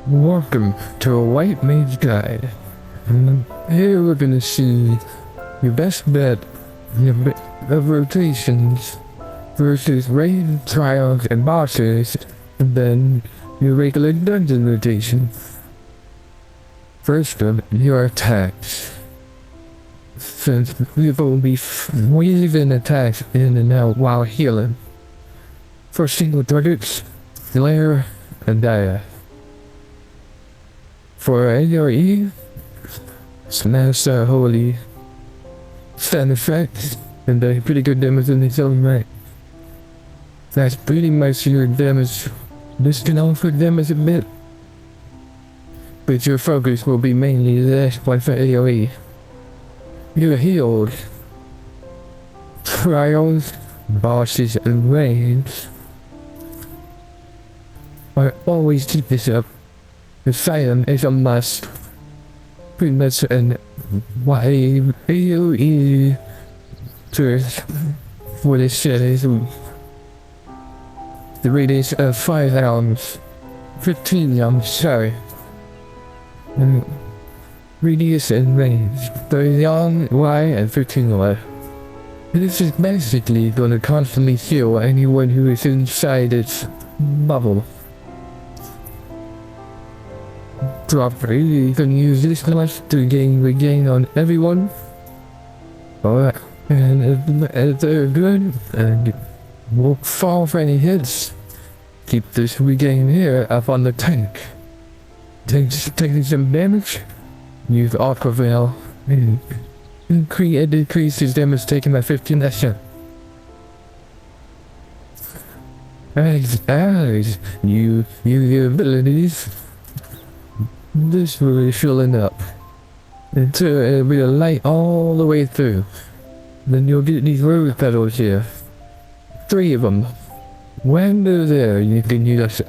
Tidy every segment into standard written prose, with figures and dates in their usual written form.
Welcome to a White Mage Guide. And here we're gonna see your best bet of rotations versus raid trials and bosses, and then your regular dungeon rotation. First up, your attacks. Since we will be weaving attacks in and out while healing. For single targets, glare and dive. For ARE, smash holy stand effects, and they're pretty good damage in its own right. That's pretty much your damage. This can also damage a bit, but your focus will be mainly less by for AoE. You're healed. Trials, bosses, and raids are always keep this up. The silent is a must. Pretty much an wide AoE source for this shit is the radius of 5 rounds. 15 rounds, sorry. And radius and range 30 long, wide, and 15 left. This is basically gonna constantly heal anyone who is inside its bubble. Drop rate, you can use this much to regain on everyone. Alright, and if they're good, and won't fall for any hits, keep this regain here up on the tank. Taking some damage, use Aqua Veil, and it decreases damage taken by 15%. As you use your abilities, this will be filling up until it'll be a light all the way through. Then you'll get these rose petals here. 3 of them. When they're there, you can use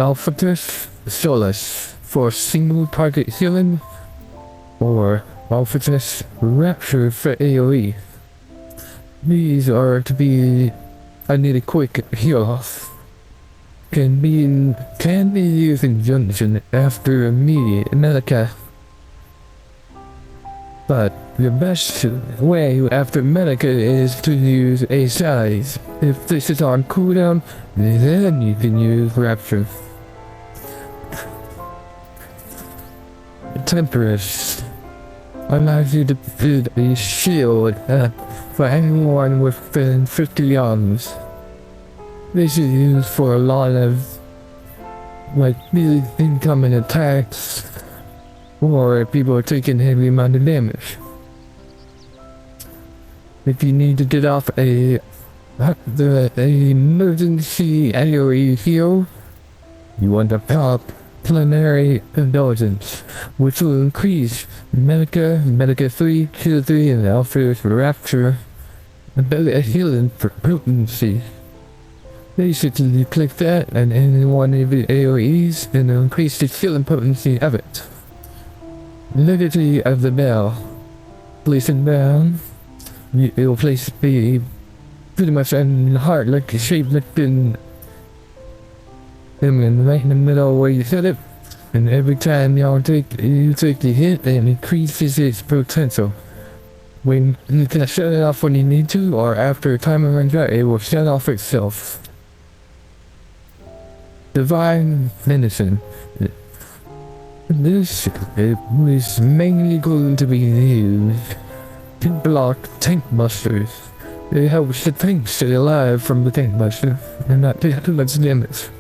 Alphatus Solus for single target healing, or Alphatus Rapture for AoE. These are to be I need a quick heal off. Can be used in junction after immediate Medica. But the best way after Medica is to use a size. If this is on cooldown, then you can use Rapture. Temperance allows you to build a shield for anyone within 50 yards. This is used for a lot of really incoming attacks, or people are taking heavy amount of damage. If you need to get off a emergency AoE heal, you want to pop Plenary Indulgence, which will increase Medica 3, Kill 3, and Alpha's Rapture, ability healing for potency. Basically, you click that, and any one of the AoEs, and it'll increase the healing potency of it. Liberty of the Bell. Place it down. It'll place the pretty much in the heart, like a shape like in right in the middle where you set it. And every time you take the hit, it increases its potential. When you can shut it off when you need to, or after a timer runs out, it will shut off itself. Divine Medicine. This is mainly going to be used to block tank busters. It helps the tank stay alive from the tank buster and not take too much damage.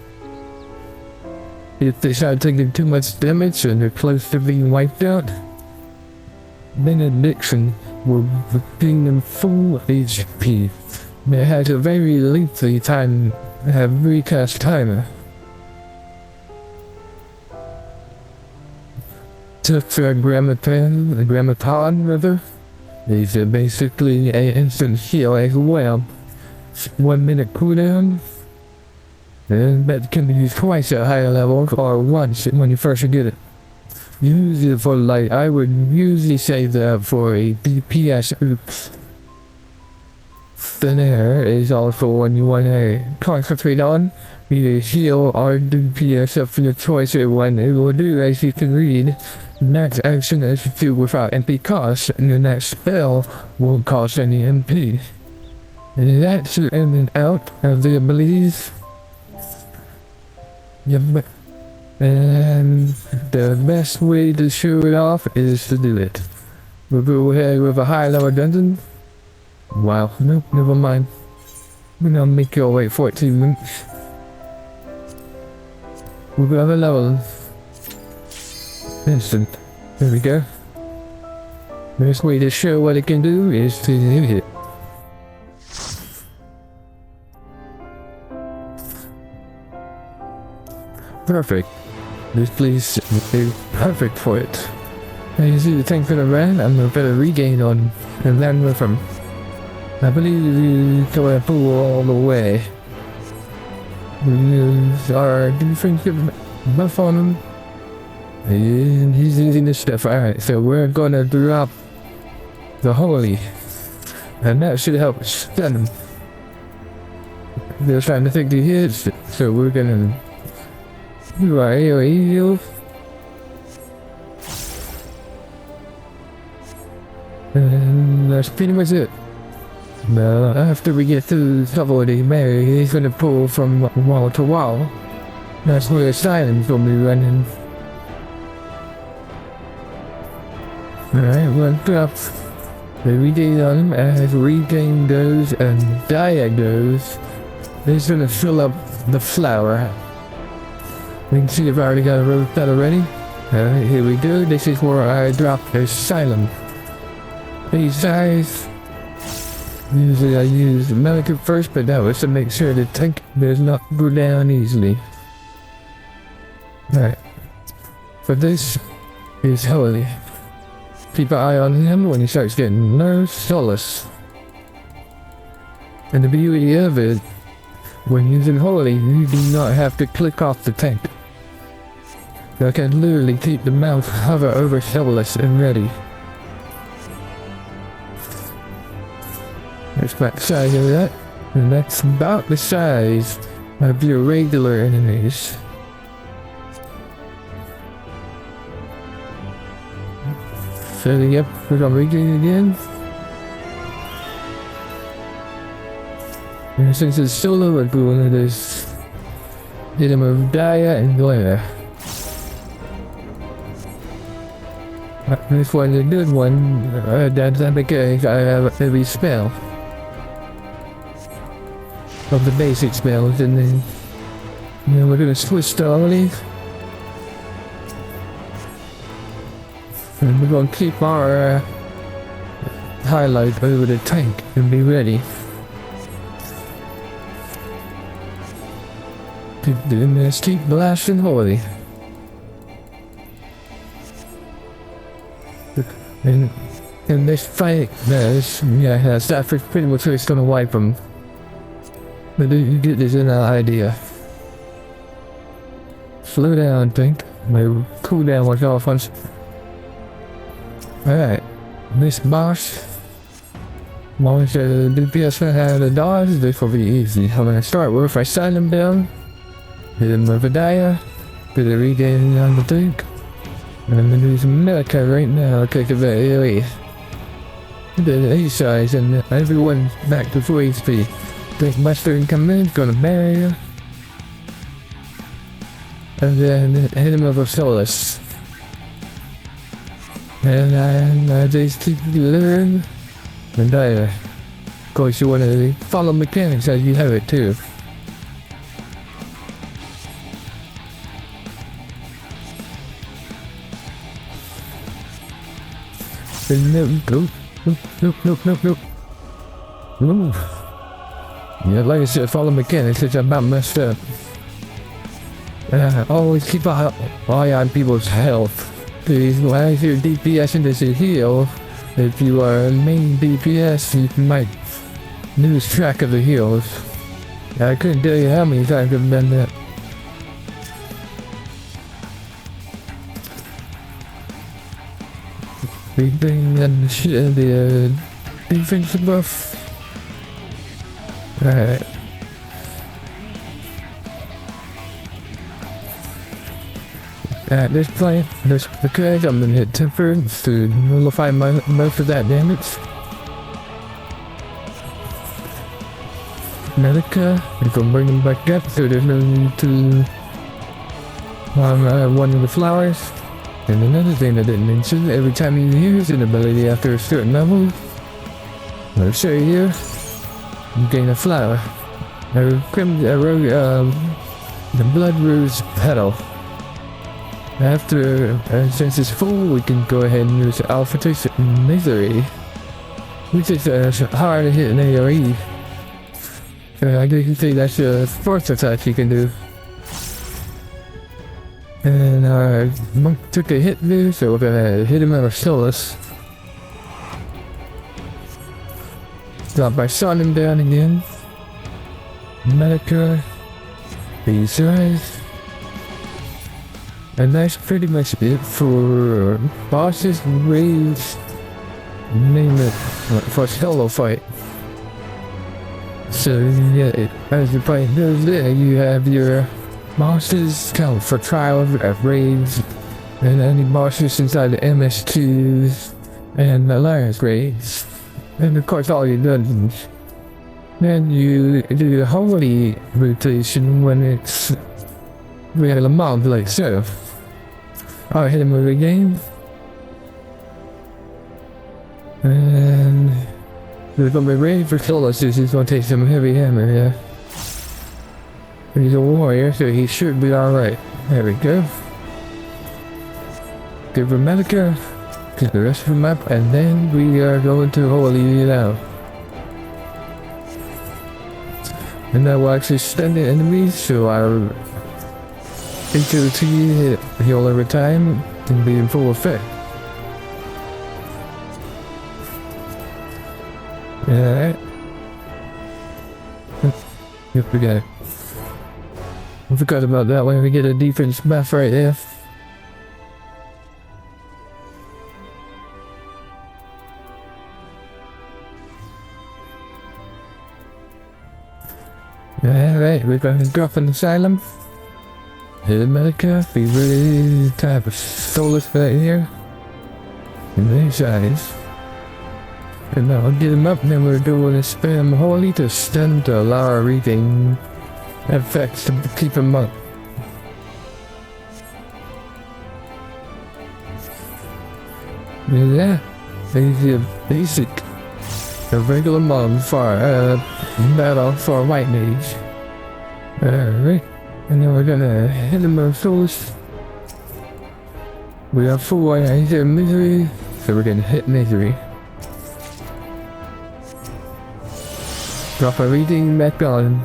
If they start taking too much damage and they're close to being wiped out, Benediction will bring them full HP. It has a very lengthy time recast timer. For Grammaton rather, these are basically an instant heal as well. 1 minute cooldown, and that can be used twice at higher levels or once when you first get it. Use it for I would usually save that for a DPS oops. Thin air is also one you want to concentrate on. Either heal or DPS of your choice or one it will do as you can read. Next action is to do without MP cost, and your next spell won't cost any MP. And that's in and out of the abilities. Yep. And the best way to show it off is to do it. We'll go ahead with a high level dungeon. Wow, nope, never mind. We're gonna make you wait 14 minutes. We'll go have a level. Instant. There we go. The best way to show what it can do is to hit it. Perfect. This place is perfect for it. Now you see the tank for the ran, I'm gonna better regain on and land with him. I believe we can pull all the way. We use our defensive buff on him. And he's using this stuff. Alright, so we're gonna drop the holy. And that should help stun him. They're trying to take the hits, so we're gonna do our AoE heal. And that's pretty much it. Now, after we get through the Mage, he's gonna pull from wall to wall. That's where the silence will be running. Alright, we'll drop the regain on him. As regain goes and diet goes, he's gonna fill up the flower. You can see I've already got a rope that already. Alright, here we go. This is where I drop the silent. These guys. Usually I use the Medic first, but that was to make sure the tank does not go down easily. Alright. For this is holy. Keep an eye on him when he starts getting nerves, solace. And the beauty of it, when using holy, you do not have to click off the tank. I can literally keep the mouse hover over solace and ready. That's about the size of that, and that's about the size of your regular enemies. So yep, we're gonna regain again. And since it's solo, we're going to just hit him with Dia and Glare. This one's a good one, that's because I have every spell. Of the basic spells, and then we're gonna switch to Oli. And we're gonna keep our highlight over the tank and be ready. Then let's keep blasting holy. And in this fight, that's pretty much what's gonna wipe them. But you get this in our idea. Slow down, think. My cooldown was off once. Alright. This boss. Once the DPS had a dodge, this will be easy. I'm gonna start with, I sign him down. Hit him with a Dia. Put a regain on the tank. And I'm gonna do some Medica right now, click a bit AoE. The A size and everyone back to full HP. Think Buster and come in, gonna bury you. And then hit him with a Solus. And I just keep learning and Dia. Of course you wanna follow mechanics as you have it too. Nope. Move. Yeah, like I said, follow mechanics, it's about messed up. Always keep an eye on people's health. Please, as your DPS and this is heal, if you are main DPS, you might lose track of the heals. I couldn't tell you how many times I've done that. Big thing and the defensive buff. Alright. At this point, because I'm gonna hit temperance to nullify most of that damage. Medica, we can bring them back up so there's no need to harm one of the flowers. And another thing I didn't mention, every time you use an ability after a certain level, I'll show you here, you gain a flower. The blood rose petal. After, since it's full, we can go ahead and use Alpha Misery, which is hard to hit an AoE. I guess you can say that's the first attack you can do. And our monk took a hit there, so we're gonna hit him with our Solus. Stop by shotting him down again. Medica. These eyes. And that's pretty much it for bosses, raids, name it, for solo fight. So yeah, as you fight those there, you have your bosses count for trials, raids, and any bosses inside the MS2s and Alliance raids. And of course all your dungeons. Then you do the holy rotation when it's real amount like so. I'll hit him with a game. And we're gonna be ready for Solus. He's gonna take some heavy hammer, yeah. He's a warrior, so he should be alright. There we go. Give him Medica, get the rest of him up, and then we are going to holy now. And that will actually stun the enemies, so I'll HOT heal every time can be in full effect. Alright. Yep, we got it. I forgot about that one. We get a defense buff right there. Alright, we're going to drop an asylum. Hit Medica, be really type of Solus right here. And these eyes. And now I'll get him up, and then we're doing a spam holy to stun to allow our regain effects to keep him up. Yeah, basic, a regular mod for battle for a white mage. Alright. And then we're gonna hit him with Solus. We have 4 he's in misery, so we're gonna hit misery. Drop a reading back on.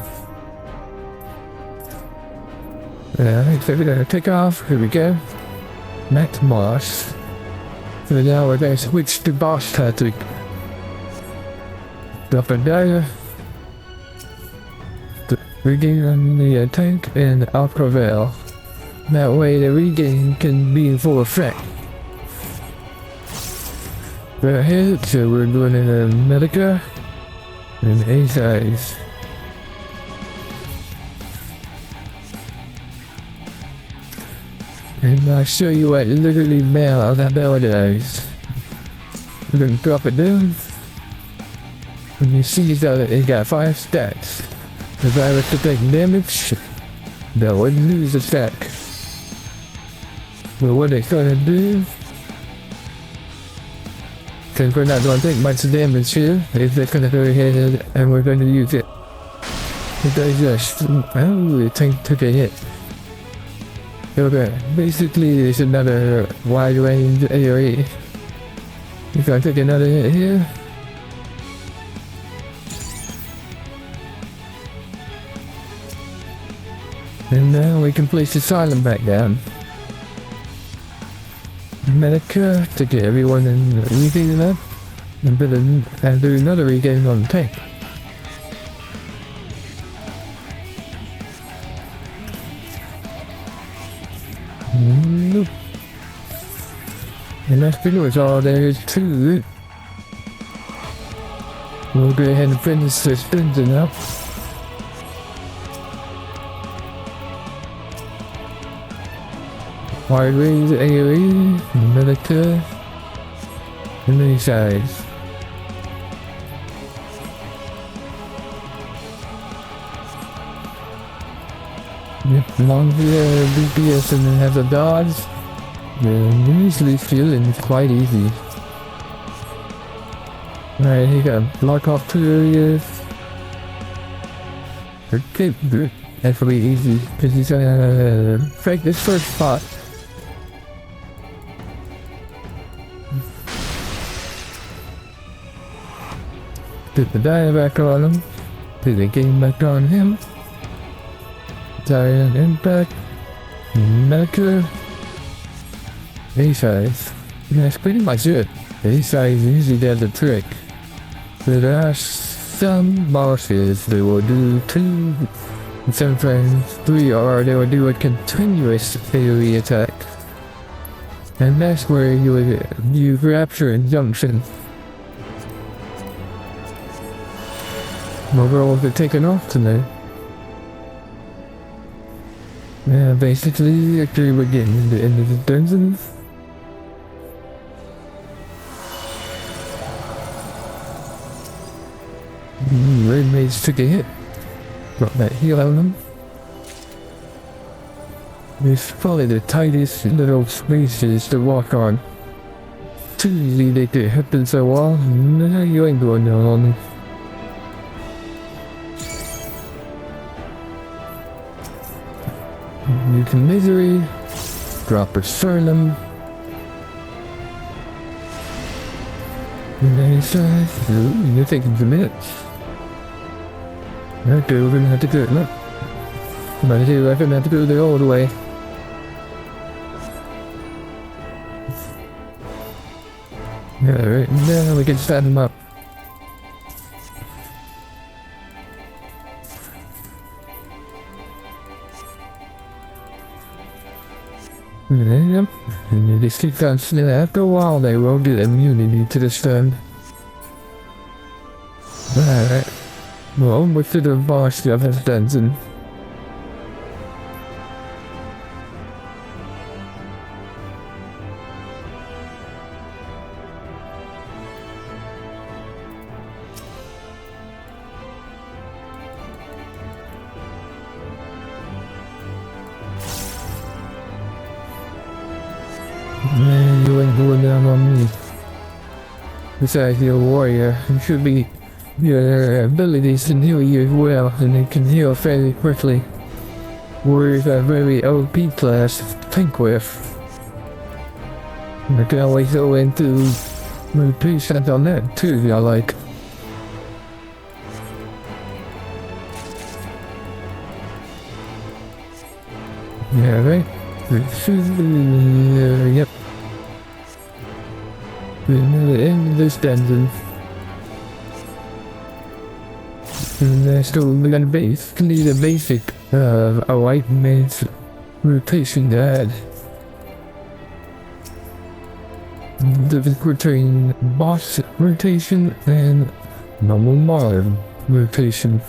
Alright, so we're gonna take off. Here we go. Max Moss. So now we're gonna switch to boss tactic. Drop a dagger. Regain on the tank and I'll prevail. That way the regain can be in full effect. We're ahead, so we're doing a Medica and Ace Eyes. And I'll show you what literally how that bell does. We're gonna drop it down. When you see that it got 5 stats. If I was to take damage, that would lose a stack. But what it's gonna do, since we're not gonna take much damage here, is they're gonna go ahead and we're gonna use it. It does just, oh, the tank took a hit. Okay, basically it's another wide range AoE. If I take another hit here, and now we can place the silent back down. Medica to get everyone in regain up, and do another regain on the tank. Nope. And that's pretty much all there is to it. We'll go ahead and finish this engine up. Wide range AoE, Medica, and many sides. As long as the BPS and then has a dodge, then usually feeling quite easy. Alright, he got block off 2 areas. Okay, good. That's really easy because he's gonna break this first spot. Put the die back on him. Put the game back on him. Giant impact. Medica. A-size. Yeah, that's pretty much it. A-size usually does the trick. There are some bosses that will do 2, sometimes 3, or they will do a continuous AoE attack. And that's where you rapture Injunction. Overall, they're taken off tonight. Yeah, basically, after we're getting to the end of the dungeon. Red Mage took a hit. Got that heal on him. It's probably the tightest little spaces to walk on. Too easy they could happen so well. No, you ain't going down on me. You can misery. Drop a Surnum. And then he says, you're taking some minutes. Okay, we're gonna have to do it, look. I'm gonna have to go the old way. Yeah, right now we can stand him up. Yep, and they keep constantly after a while they will get immunity to the stun. Alright. Well, what's the boss of this dungeon? Man, you ain't going down on me. Besides, you're a warrior. You should be. Your abilities can heal you as well, and they can heal fairly quickly. Warriors are very OP class to think with. I can always go into rotation on that too, I like. Yeah, right? Yep. We're near the end of this dungeon. And that's still gonna basically the basic a white Mage rotation to add. The difference between boss rotation and normal modern rotation.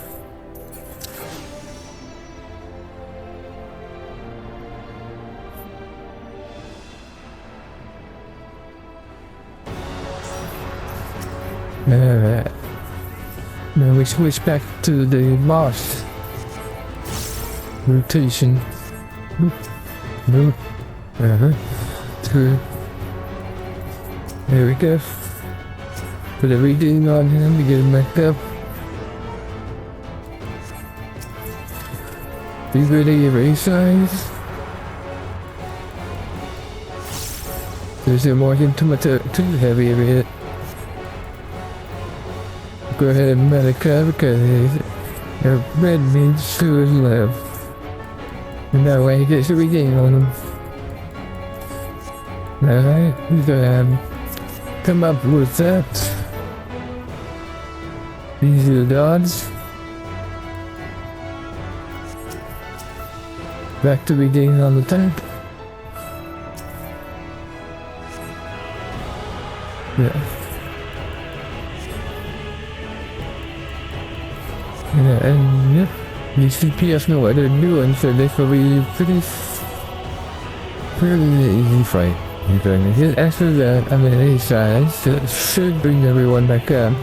Alright. Now we switch back to the boss rotation. Move. Through. There we go. Put everything on him to get him back up. Be ready of A size. There's a more intimate too heavy of it. Go ahead and Medica because the red means to his left. And that way he gets everything on him. Alright, he's gonna come up with that. Easy to dodge. Back to regain on the tank. Yeah. Yeah, and yep, these CPS know what they're doing, so they will be pretty easy fight. After that, I mean, these guys should bring everyone back up.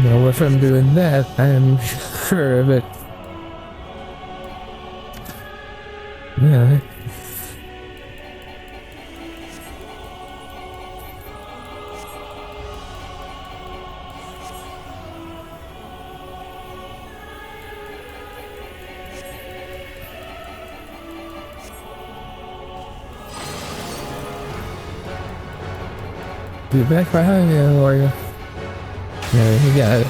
Now, if I'm doing that, I am sure of it. Yeah. Get back behind you, warrior. Yeah, you got it.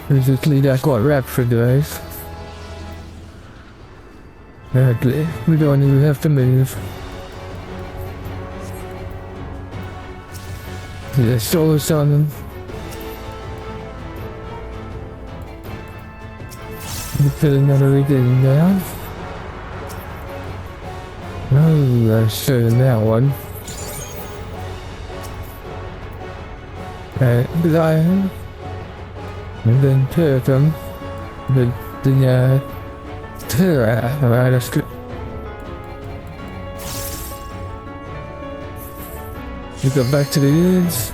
Basically, that's what rap for guys. Exactly. We don't even have to move. The solar's on them. We put another thing down. Oh, I should have that one. Lion. And then Turtle. The Terra. Alright, that's good. We go back to the ends.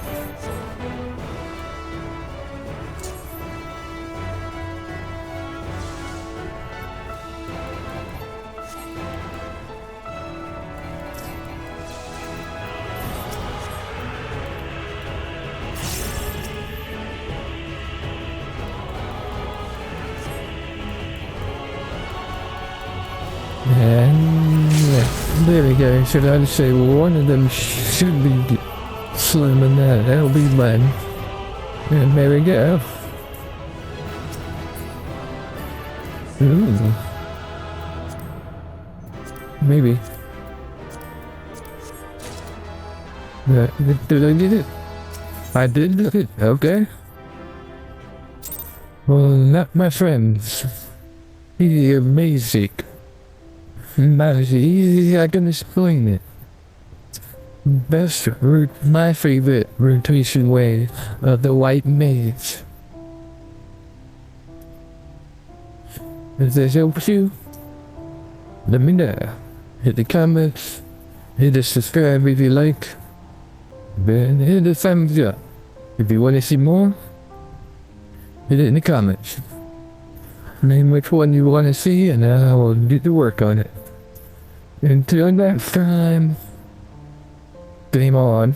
And there we go. Should I say one of them should be slimming that? That'll be mine. And there we go. Ooh. Maybe. Did I get it? I did get it. Okay. Well, not my friends. He's amazing. Mage, I can explain it. Best route, my favorite rotation way of the white mage. If this helps you, let me know. Hit the comments, hit the subscribe if you like, then hit the thumbs up. If you want to see more, hit it in the comments. Name which one you want to see and I will do the work on it. Until next time, game on.